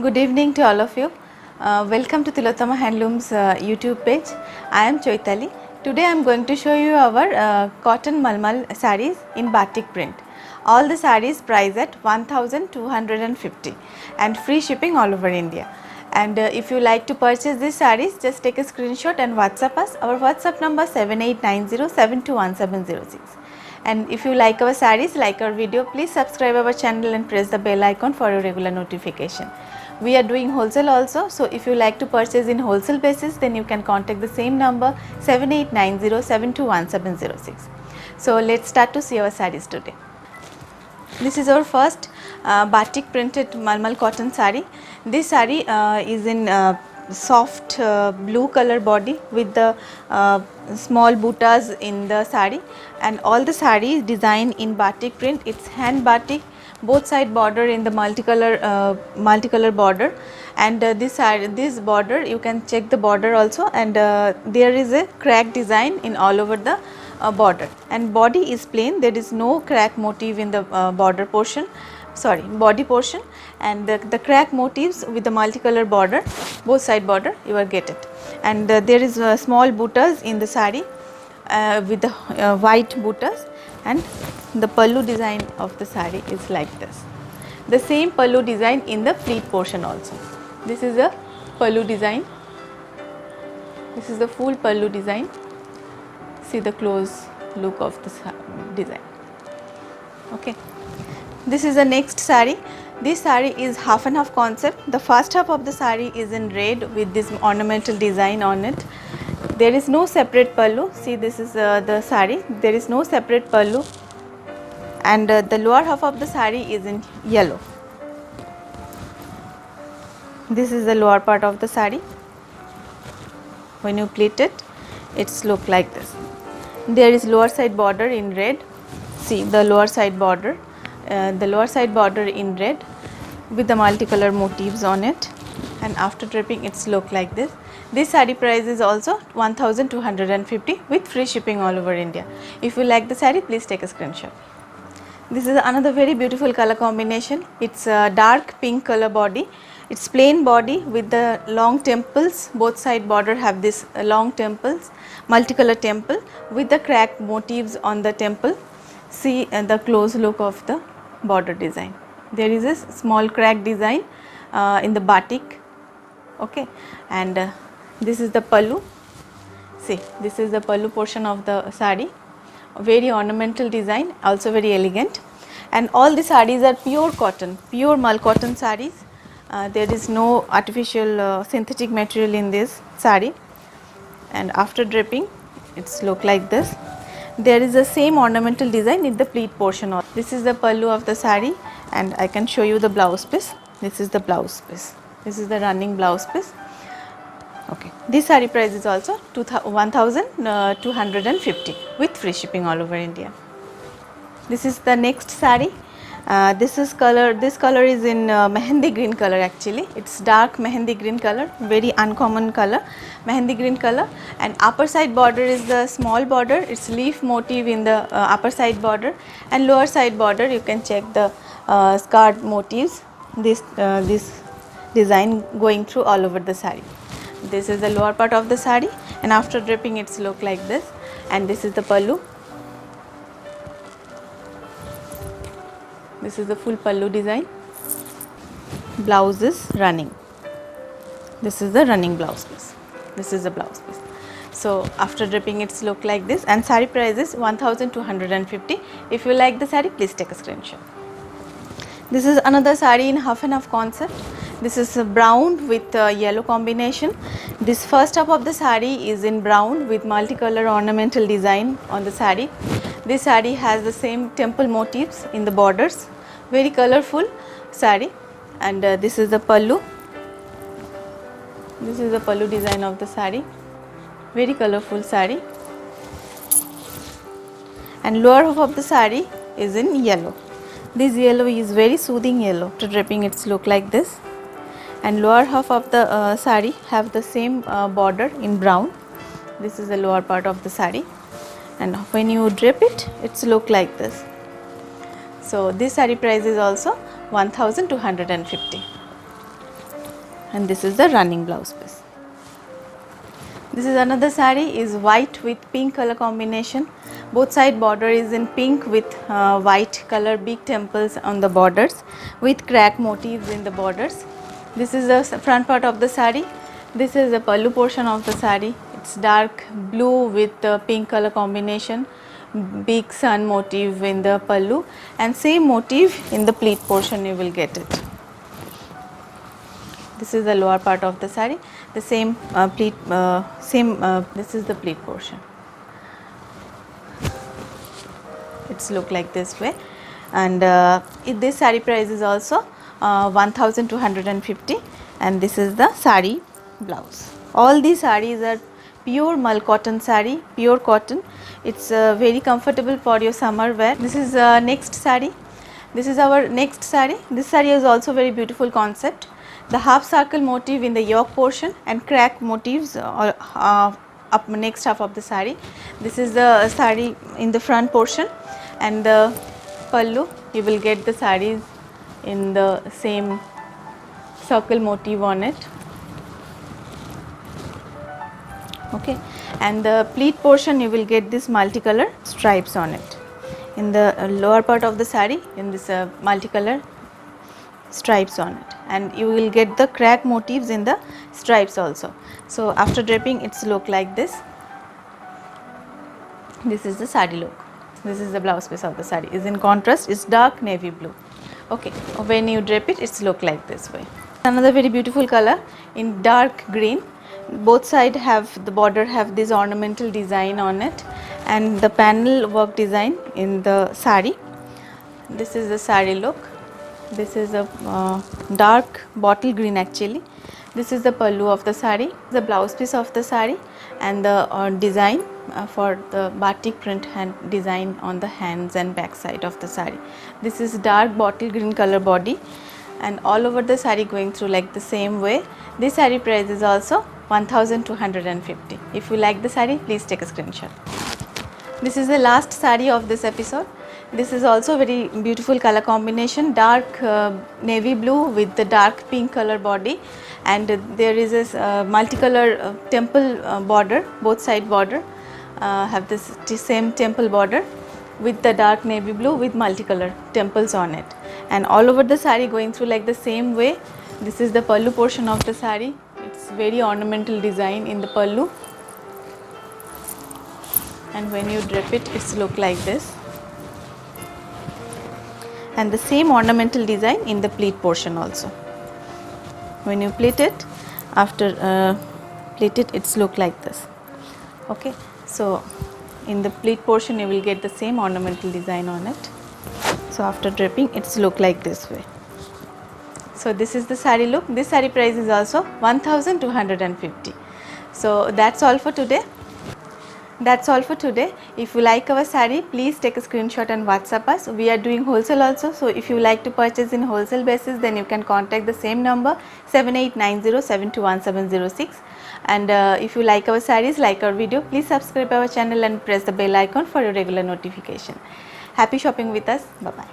Good evening to all of you. Welcome to Tilotama Handlooms YouTube page. I am Choitali. Today I am going to show you our cotton malmal sarees in batik print. All the sarees priced at 1250 and free shipping all over India. And if you like to purchase these sarees, just take a screenshot and WhatsApp us. Our WhatsApp number 7890721706. And if you like our sarees, like our video, please subscribe our channel and press the bell icon for your regular notification. We are doing wholesale also, so if you like to purchase in wholesale basis, then you can contact the same number 7890721706. So let's start to see our sarees today. This is our first batik printed malmal cotton saree. This saree is in soft blue color body with the small buttas in the saree, and all the saree is designed in batik print. It's hand batik, both side border in the multicolor border, and this border you can check the border also, and there is a crack design in all over the border, and body is plain. There is no crack motif in the body portion, and the crack motifs with the multicolor border, both side border you will get it, and there is small buttas in the saree with the white buttas, and the pallu design of the saree is like this. The same pallu design in the pleat portion also. This is a pallu design. This is the full pallu design. See the close look of this design. Okay. This is the next saree. This saree is half and half concept. The first half of the saree is in red with this ornamental design on it. There is no separate pallu. See, this is the saree. There is no separate pallu, and the lower half of the saree is in yellow. This is the lower part of the saree. When you pleat it, it's look like this. There is lower side border in red. See the lower side border in red with the multicolor motifs on it, and after dripping it's look like this. This saree price is also 1250 with free shipping all over India. If you like the saree, please take a screenshot. This is another very beautiful color combination. It's a dark pink color body. It's plain body with the long temples. Both side border have this long temples, multicolor temple with the crack motifs on the temple. See the close look of the border design. There is a small crack design in the batik. Okay, and this is the pallu. See, this is the pallu portion of the saree. Very ornamental design, also very elegant. And all the sarees are pure cotton, pure mal cotton sarees. There is no artificial synthetic material in this saree, and after dripping it's look like this. There is the same ornamental design in the pleat portion. This is the pallu of the saree, and I can show you the blouse piece. This is the blouse piece. This is the running blouse piece. Okay, this saree price is also 1250 with free shipping all over India. This is the next saree. This color is in mehendi green color actually. It's dark mehendi green color, very uncommon color, mehendi green color, and upper side border is the small border. It's leaf motif in the upper side border, and lower side border you can check the scarred motifs, this design going through all over the saree. This is the lower part of the saree, and after dripping it's look like this, and this is the pallu. This is the full pallu design. Blouse is running. This is the running blouse piece. This is the blouse piece. So after dripping it's look like this, and saree price is 1250. If you like the saree, please take a screenshot. This is another saree in half and half concept. This is brown with yellow combination. This first half of the saree is in brown with multicolor ornamental design on the saree. This saree has the same temple motifs in the borders. Very colorful saree, and this is the pallu. This is the pallu design of the saree. Very colorful saree, and lower half of the saree is in yellow. This yellow is very soothing yellow. After dripping it's look like this, and lower half of the saree have the same border in brown. This is the lower part of the saree, and when you drip it, it's look like this. So this saree price is also 1250. and this is the running blouse piece. This is another saree, is white with pink color combination. Both side border is in pink with white color, big temples on the borders with crack motifs in the borders. This is the front part of the saree. This is the pallu portion of the saree. It's dark blue with pink color combination, big sun motif in the pallu, and same motif in the pleat portion you will get it. This is the lower part of the saree, the same pleat, this is the pleat portion. It's look like this way, and this saree price is also 1250, and this is the saree blouse. All these sarees are pure mal cotton saree, pure cotton. It's very comfortable for your summer wear. This is next saree. This is our next saree. This saree is also very beautiful concept. The half circle motif in the yoke portion and crack motifs up next half of the saree. This is the saree in the front portion, and the pallu you will get the sarees in the same circle motif on it. Okay, and the pleat portion you will get this multicolor stripes on it. In the lower part of the saree, in this multicolor stripes on it, and you will get the crack motifs in the stripes also. So after draping, it's look like this. This is the saree look. This is the blouse piece of the saree. Is in contrast, it's dark navy blue. Okay, when you drape it, it's look like this way. Another very beautiful color in dark green. Both side have the border have this ornamental design on it, and the panel work design in the saree. This is the saree look. This is a dark bottle green actually. This is the pallu of the saree, the blouse piece of the saree, and the design for the batik print hand design on the hands and back side of the saree. This is dark bottle green color body, and all over the saree going through like the same way. This saree price is also 1250. If you like the saree, please take a screenshot. This is the last saree of this episode. This is also very beautiful color combination, dark navy blue with the dark pink color body, and there is a multicolor temple border, both side border have this same temple border with the dark navy blue with multicolor temples on it, and all over the saree going through like the same way. This is the pallu portion of the saree. It's very ornamental design in the pallu, and when you drape it, it's look like this, and the same ornamental design in the pleat portion also. When you pleat it, after pleat it, it's look like this. Okay, so in the pleat portion you will get the same ornamental design on it. So after draping, it's look like this way. So this is the saree look. This saree price is also 1250. So that's all for today. If you like our saree, please take a screenshot and WhatsApp us. We are doing wholesale also, so if you like to purchase in wholesale basis, then you can contact the same number 7890721706. And if you like our sarees, like our video, please subscribe our channel and press the bell icon for your regular notification. Happy shopping with us. Bye bye.